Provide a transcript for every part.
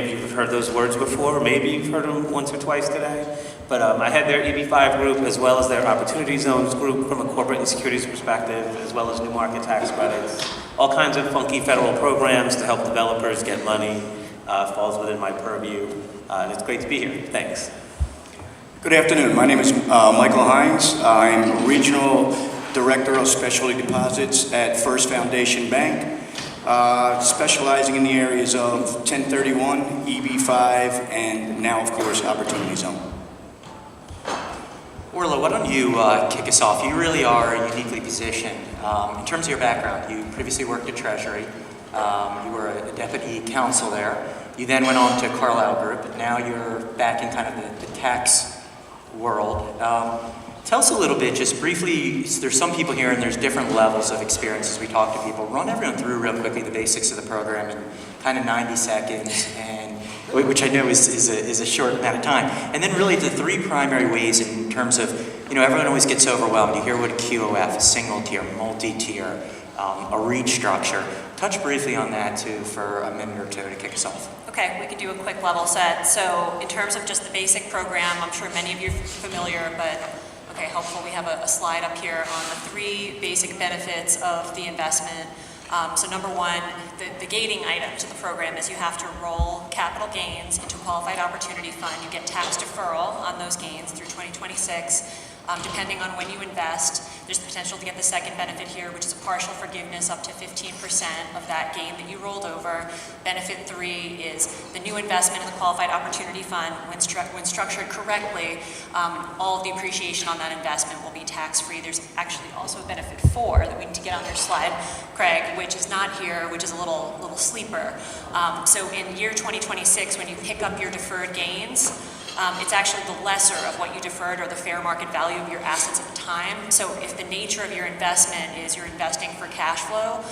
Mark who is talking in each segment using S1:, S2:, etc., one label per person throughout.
S1: many of you have heard those words before. Maybe you've heard them once or twice today. But I head their EB5 group as well as their Opportunity Zones group from a corporate and securities perspective, as well as new market tax credits. All kinds of funky federal programs to help developers get money falls within my purview. And it's great to be here. Thanks.
S2: Good afternoon. My name is Michael Hines. I'm Regional Director of Specialty Deposits at First Foundation Bank, specializing in the areas of 1031, EB5, and now, of course, Opportunity Zone.
S3: Orla, why don't you kick us off? You really are uniquely positioned. In terms of your background, you previously worked at Treasury. You were a deputy counsel there. You then went on to Carlyle Group. Now you're back in kind of the tax world. Tell us a little bit, just briefly, there's some people here and there's different levels of experience as we talk to people. Run everyone through real quickly the basics of the program in kind of 90 seconds, and which I know is a short amount of time. And then really the three primary ways in terms of, everyone always gets overwhelmed. You hear what a QOF, a single tier, multi-tier, a REIT structure. Touch briefly on that too for a minute or two to kick us off.
S4: Okay, we could do a quick level set. So in terms of just the basic program, I'm sure many of you are familiar, but okay, hopefully we have a slide up here on the three basic benefits of the investment. So number one, the gating item to the program is you have to roll capital gains into a qualified opportunity fund. You get tax deferral on those gains through 2026. Depending on when you invest, there's the potential to get the second benefit here, which is a partial forgiveness up to 15% of that gain that you rolled over. Benefit 3 is the new investment in the Qualified Opportunity Fund. When structured correctly, all of the appreciation on that investment will be tax-free. There's actually also a benefit 4 that we need to get on your slide, Craig, which is not here, which is a little sleeper. So in year 2026, when you pick up your deferred gains, it's actually the lesser of what you deferred or the fair market value of your assets at the time. So if the nature of your investment is you're investing for cash flow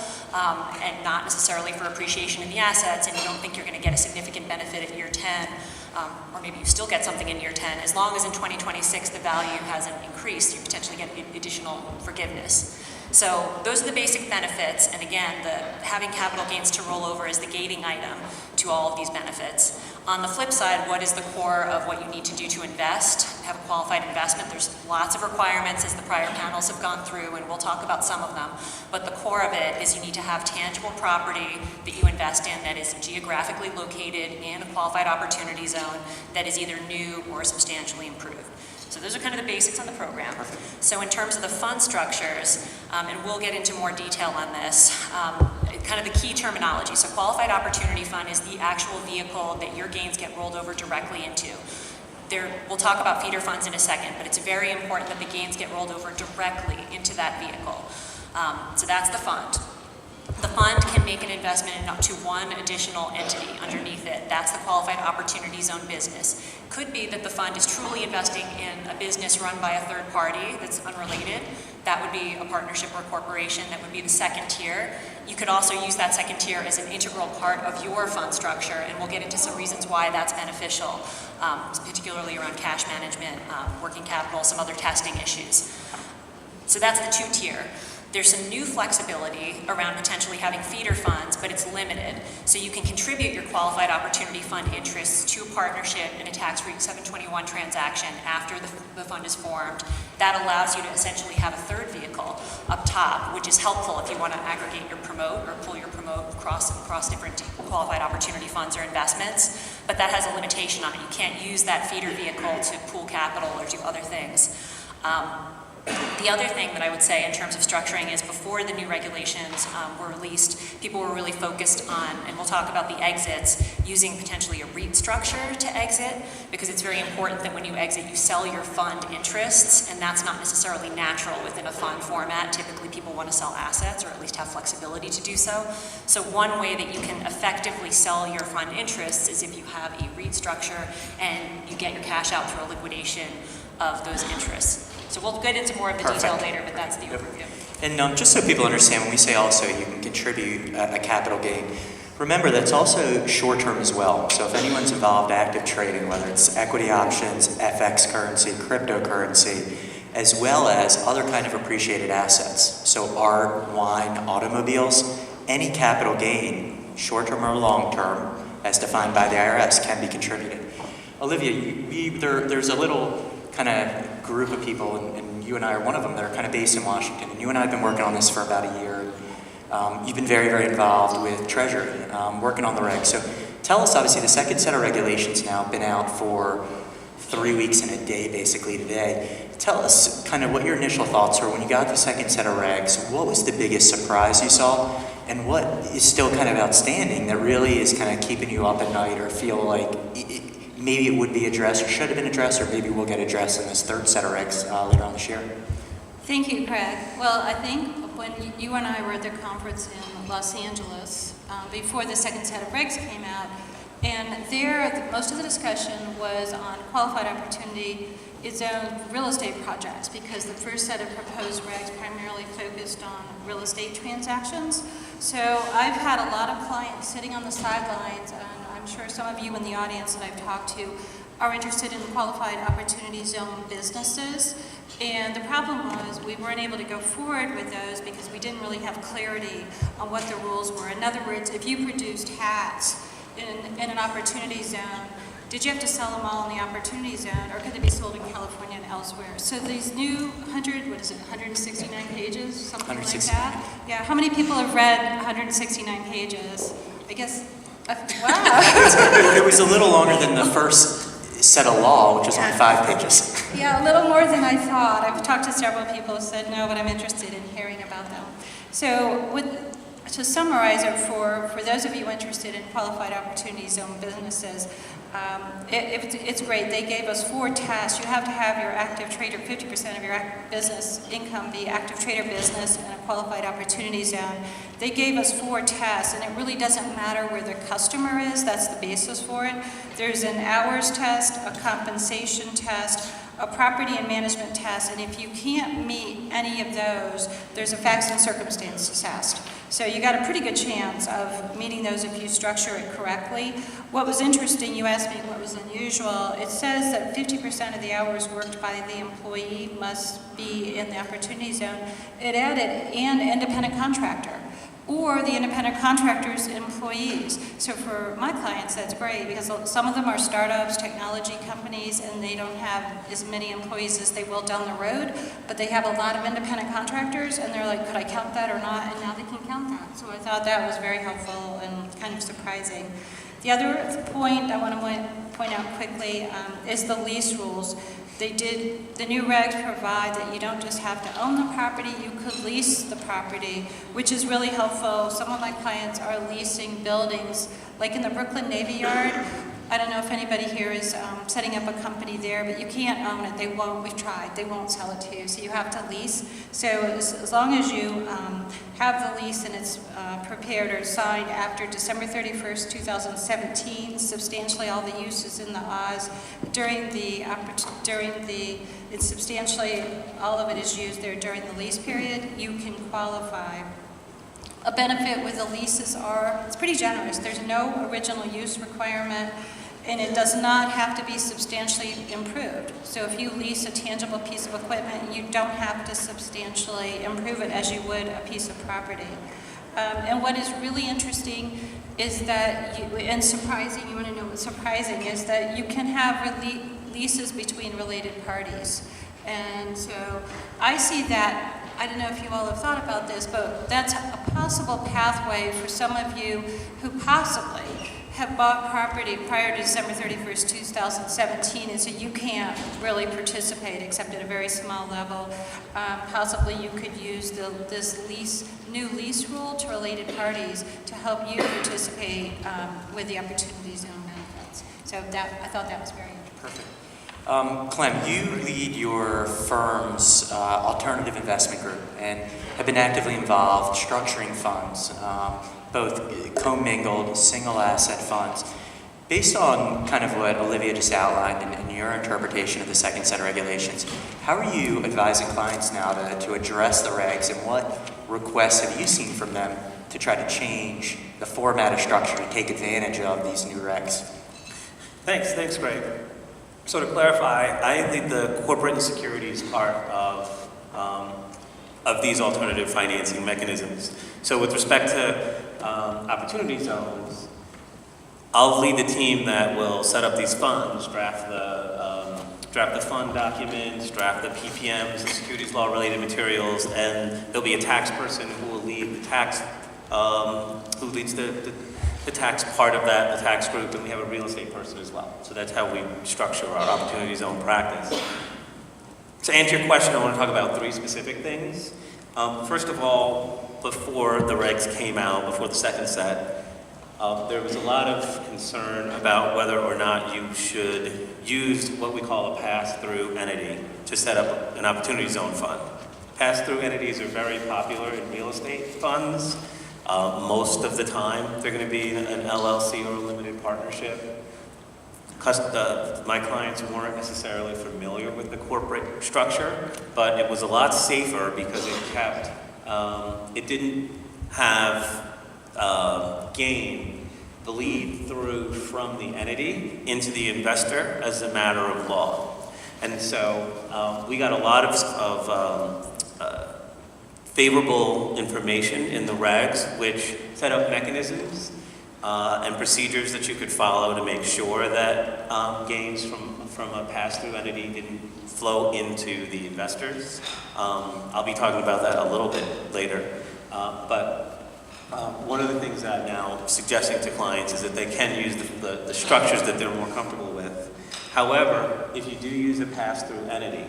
S4: and not necessarily for appreciation in the assets, and you don't think you're going to get a significant benefit at year 10, or maybe you still get something in year 10, as long as in 2026 the value hasn't increased, you potentially get additional forgiveness. So those are the basic benefits, and again, having capital gains to roll over is the gating item to all of these benefits. On the flip side, what is the core of what you need to do to invest, have a qualified investment? There's lots of requirements as the prior panels have gone through, and we'll talk about some of them. But the core of it is you need to have tangible property that you invest in that is geographically located in a qualified opportunity zone that is either new or substantially improved. So those are kind of the basics on the program. Perfect. So in terms of the fund structures, and we'll get into more detail on this, kind of the key terminology. So Qualified Opportunity Fund is the actual vehicle that your gains get rolled over directly into. We'll talk about feeder funds in a second, but it's very important that the gains get rolled over directly into that vehicle. So that's the fund. The fund can make an investment in up to one additional entity underneath it. That's the Qualified Opportunity Zone business. Could be that the fund is truly investing in a business run by a third party that's unrelated. That would be a partnership or a corporation. That would be the second tier. You could also use that second tier as an integral part of your fund structure, and we'll get into some reasons why that's beneficial, particularly around cash management, working capital, some other testing issues. So that's the two-tier. There's some new flexibility around potentially having feeder funds, but it's limited. So you can contribute your qualified opportunity fund interests to a partnership in a tax-free 721 transaction after the fund is formed. That allows you to essentially have a third vehicle up top, which is helpful if you want to aggregate your promote or pull your promote across different qualified opportunity funds or investments. But that has a limitation on it. You can't use that feeder vehicle to pool capital or do other things. The other thing that I would say in terms of structuring is before the new regulations were released, people were really focused on, and we'll talk about the exits, using potentially a REIT structure to exit, because it's very important that when you exit, you sell your fund interests, and that's not necessarily natural within a fund format. Typically, people want to sell assets, or at least have flexibility to do so. So one way that you can effectively sell your fund interests is if you have a REIT structure and you get your cash out through a liquidation of those interests. So we'll get into more of the detail later, but that's the overview.
S3: And just so people understand, when we say also you can contribute a capital gain, remember that's also short-term as well. So if anyone's involved active trading, whether it's equity options, FX currency, cryptocurrency, as well as other kind of appreciated assets, so art, wine, automobiles, any capital gain, short-term or long-term, as defined by the IRS, can be contributed. Olivia, there's a little kind of group of people, and you and I are one of them, that are kind of based in Washington, and you and I have been working on this for about a year. You've been very, very involved with Treasury, working on the regs. So tell us, obviously, the second set of regulations now have been out for 3 weeks and a day, basically, today. Tell us kind of what your initial thoughts were when you got the second set of regs. What was the biggest surprise you saw? And what is still kind of outstanding that really is kind of keeping you up at night, or feel like maybe it would be addressed or should have been addressed, or maybe will get addressed in this third set of regs later on this year?
S5: Thank you, Craig. Well, I think when you and I were at the conference in Los Angeles, before the second set of regs came out, and there, most of the discussion was on qualified opportunity zone real estate projects, because the first set of proposed regs primarily focused on real estate transactions. So I've had a lot of clients sitting on the sidelines, and I'm sure some of you in the audience that I've talked to are interested in qualified opportunity zone businesses. And the problem was we weren't able to go forward with those because we didn't really have clarity on what the rules were. In other words, if you produced hats in an opportunity zone, did you have to sell them all in the opportunity zone, or could they be sold in California and elsewhere? So these new 169 pages, something like that? Yeah, how many people have read 169 pages? I guess, wow.
S3: It was a little longer than the first set of law, which was only 5 pages.
S5: Yeah, a little more than I thought. I've talked to several people who said no, but I'm interested in hearing about them. So to summarize it for those of you interested in qualified opportunity zone businesses, it's great. They gave us 4 tasks. You have to have your active trader, 50% of your business income be active trader business in a qualified opportunity zone. They gave us 4 tasks, and it really doesn't matter where the customer is. That's the basis for it. There's an hours test, a compensation test, a property and management test, and if you can't meet any of those, there's a facts and circumstances test. So you got a pretty good chance of meeting those if you structure it correctly. What was interesting, you asked me what was unusual, it says that 50% of the hours worked by the employee must be in the opportunity zone. It added an independent contractor, or the independent contractor's employees. So for my clients, that's great, because some of them are startups, technology companies, and they don't have as many employees as they will down the road, but they have a lot of independent contractors, and they're like, could I count that or not? And now they can count that. So I thought that was very helpful and kind of surprising. The other point I want to point out quickly is the lease rules. The new regs provide that you don't just have to own the property, you could lease the property, which is really helpful. Some of my clients are leasing buildings, like in the Brooklyn Navy Yard. I don't know if anybody here is setting up a company there, but you can't own it. They won't. We've tried. They won't sell it to you, so you have to lease. So as long as you have the lease and it's prepared or signed after December 31st, 2017, substantially all the uses in the Oz it's substantially all of it is used there during the lease period, you can qualify. A benefit with the leases it's pretty generous. There's no original use requirement, and it does not have to be substantially improved. So if you lease a tangible piece of equipment, you don't have to substantially improve it as you would a piece of property. And what is really interesting is that, and surprising, you want to know what's surprising, is that you can have leases between related parties. And so I see that. I don't know if you all have thought about this, but that's a possible pathway for some of you who possibly have bought property prior to December 31st, 2017, and so you can't really participate except at a very small level. Possibly you could use this new lease rule to related parties to help you participate with the opportunity zone benefits. So I thought that was very interesting.
S3: Perfect. Clem, you lead your firm's alternative investment group and have been actively involved structuring funds, both commingled, single asset funds. Based on kind of what Olivia just outlined and your interpretation of the second set of regulations, how are you advising clients now to address the regs, and what requests have you seen from them to try to change the format of structure to take advantage of these new regs?
S1: Thanks, Greg. So to clarify, I lead the corporate and securities part of these alternative financing mechanisms. So with respect to opportunity zones, I'll lead the team that will set up these funds, draft the fund documents, draft the PPMs, the securities law related materials, and there'll be a tax person who will lead the tax, who leads the tax part of that, the tax group, and we have a real estate person as well. So that's how we structure our opportunity zone practice. To answer your question, I want to talk about 3 specific things. First of all, before the regs came out, before the second set, there was a lot of concern about whether or not you should use what we call a pass-through entity to set up an opportunity zone fund. Pass-through entities are very popular in real estate funds. Most of the time, they're going to be an LLC or a limited partnership. My clients weren't necessarily familiar with the corporate structure, but it was a lot safer because it didn't have gain bleed through from the entity into the investor as a matter of law. And so we got a lot of favorable information in the regs, which set up mechanisms and procedures that you could follow to make sure that gains from a pass-through entity didn't flow into the investors. I'll be talking about that a little bit later. But one of the things that I'm now suggesting to clients is that they can use the structures that they're more comfortable with. However, if you do use a pass-through entity,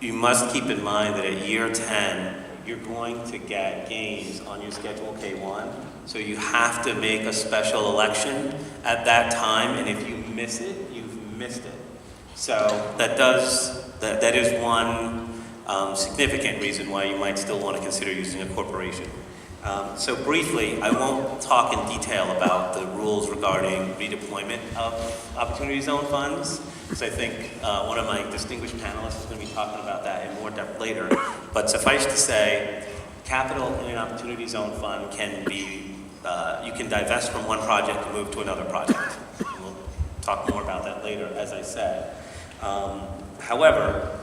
S1: you must keep in mind that at year 10, you're going to get gains on your Schedule K-1. So you have to make a special election at that time, and if you miss it, you've missed it. So that is one significant reason why you might still want to consider using a corporation. So briefly, I won't talk in detail about the rules regarding redeployment of opportunity zone funds, because I think one of my distinguished panelists is going to be talking about that in more depth later. But suffice to say, capital in an opportunity zone fund can be, you can divest from one project and move to another project. And we'll talk more about that later, as I said. However,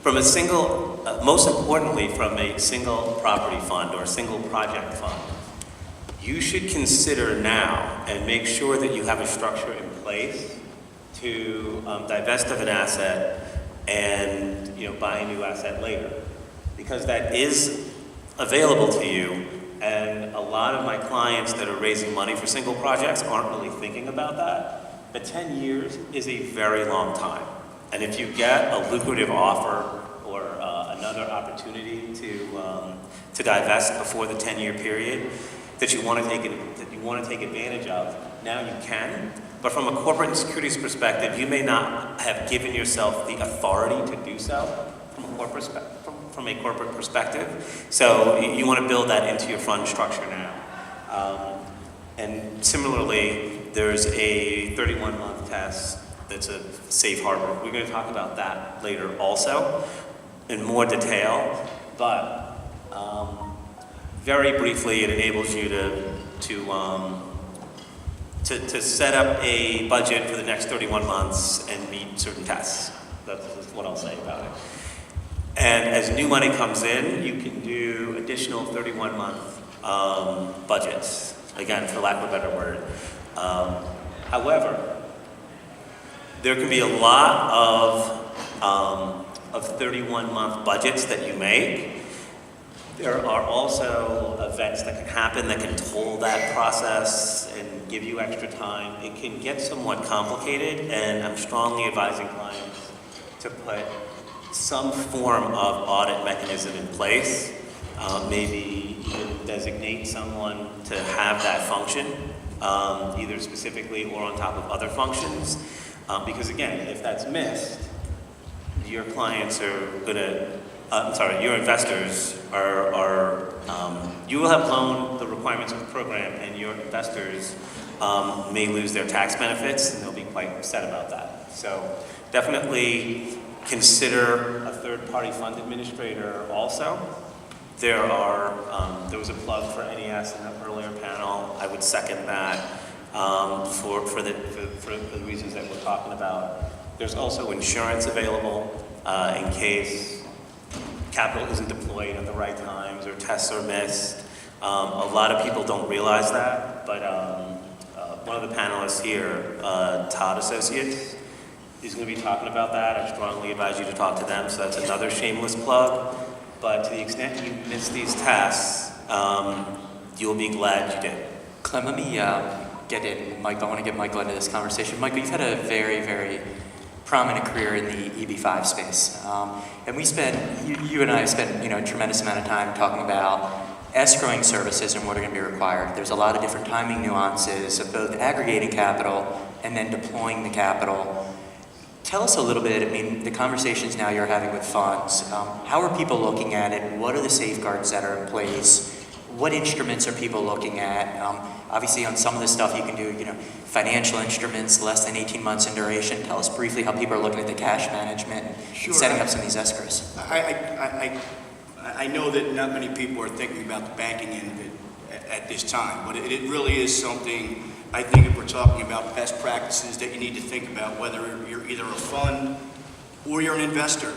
S1: from a single, most importantly, from a single property fund or a single project fund, you should consider now and make sure that you have a structure in place to divest of an asset and buy a new asset later, because that is available to you. And a lot of my clients that are raising money for single projects aren't really thinking about that. But 10 years is a very long time. And if you get a lucrative offer or another opportunity to divest before the 10-year period that you want to take advantage of, now you can. But from a corporate and securities perspective, you may not have given yourself the authority to do so from a corporate perspective. So you want to build that into your fund structure now. And similarly, there's a 31-month test that's a safe harbor. We're going to talk about that later also in more detail, but very briefly, it enables you to set up a budget for the next 31 months and meet certain tests. That's what I'll say about it. And as new money comes in, you can do additional 31-month budgets, again, for lack of a better word. However, there can be a lot of 31-month budgets that you make. There are also events that can happen that can toll that process and give you extra time. It can get somewhat complicated, and I'm strongly advising clients to put some form of audit mechanism in place. Maybe even designate someone to have that function, either specifically or on top of other functions. Because again, if that's missed, your clients are your investors you will have blown the requirements of the program, and your investors may lose their tax benefits, and they'll be quite upset about that. So definitely consider a third-party fund administrator also. There was a plug for NES in the earlier panel. I would second that for the reasons that we're talking about. There's also insurance available in case capital isn't deployed at the right times or tests are missed. A lot of people don't realize that, but one of the panelists here, Todd Associates, is going to be talking about that. I strongly advise you to talk to them, so that's another shameless plug. But to the extent you miss these tasks, you'll be glad you did.
S3: Clem, let me get in. Michael, I want to get Michael into this conversation. Michael, you've had a very, very prominent career in the EB5 space. And we spent, you and I have spent, a tremendous amount of time talking about escrowing services and what are going to be required. There's a lot of different timing nuances of both aggregating capital and then deploying the capital. Tell us a little bit, the conversations now you're having with funds, how are people looking at it? What are the safeguards that are in place? What instruments are people looking at? Obviously on some of the stuff you can do, financial instruments, less than 18 months in duration. Tell us briefly how people are looking at the cash management and setting up some of these escrows.
S2: I know that not many people are thinking about the banking end of it at this time, but it really is something, I think, if we're talking about best practices that you need to think about, whether you're either a fund or you're an investor.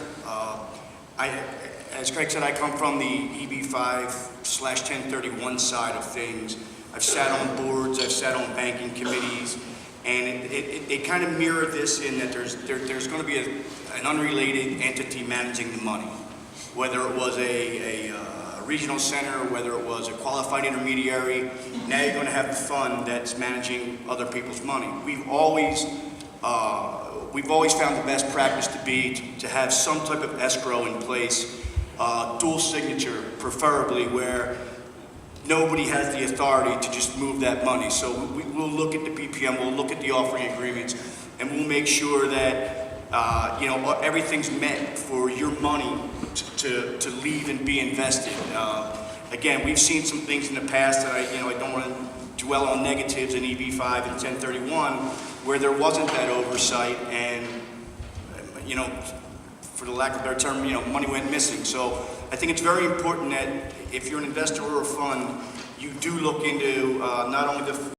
S2: As Craig said, I come from the EB5/1031 side of things. I've sat on boards, I've sat on banking committees, and they kind of mirror this in that there's going to be an unrelated entity managing the money, whether it was a regional center, whether it was a qualified intermediary. Now you're going to have the fund that's managing other people's money. We've always found the best practice to be to have some type of escrow in place, dual signature preferably, where nobody has the authority to just move that money. So we'll look at the BPM, we'll look at the offering agreements, and we'll make sure that everything's met for your money to leave and be invested. Again, we've seen some things in the past that I don't want to dwell on negatives in EB5 and 1031 where there wasn't that oversight, and for the lack of a better term, money went missing. So I think it's very important that if you're an investor or a fund, you do look into not only the